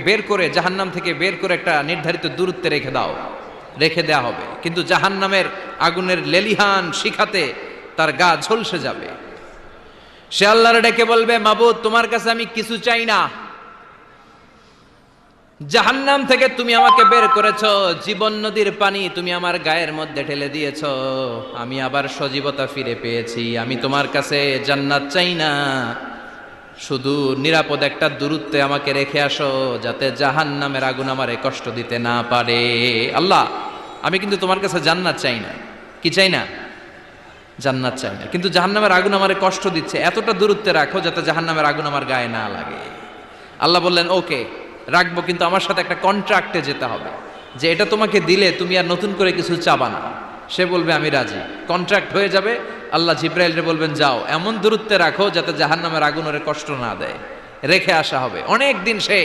বের করে জাহান্নাম থেকে বের করে একটা নির্ধারিত দূরত্বে রেখে দাও, রেখে দেয়া হবে। কিন্তু জাহান্নামের আগুনের লেলিহান শিখাতে তার গা ঝলসে যাবে। সে আল্লাহর ডেকে বলবে, মাবুদ তোমার কাছে আমি কিছু চাই না, জাহান্নাম থেকে তুমি আমাকে বের করেছো, জীবন নদীর পানি তুমি আমার গায়ের মধ্যে ঢেলে দিয়েছো, আমি আবার সজীবতা ফিরে পেয়েছি। আমি তোমার কাছে জান্নাত চাই না, শুধু নিরাপদ একটা দূরত্বে আমাকে রেখে আসো, যাতে জাহান্নামের আগুন আমারে কষ্ট দিতে না পারে। আল্লাহ, আমি কিন্তু তোমার কাছে জান্নাত চাই না। কি চাই না? জান্নাত চাই না, কিন্তু জাহান্নামের আগুন আমারে কষ্ট দিচ্ছে, এতটা দূরত্বে রাখো যাতে জাহান্নামের আগুন আমার গায়ে না লাগে। আল্লাহ বললেন, ওকে রাখবো, কিন্তু আমার সাথে একটা কন্ট্রাক্টে যেতে হবে, যে এটা তোমাকে দিলে তুমি আর নতুন করে কিছু চাবা না। সে বলবে আমি রাজি, কন্ট্রাক্ট হয়ে যাবে। আল্লাহ জিব্রাইলকে বলবেন, যাও এমন দূরত্বে রাখো যাতে জাহান্নামের আগুন ওরে কষ্ট না দেয়। রেখে আসা হবে। অনেক দিন সে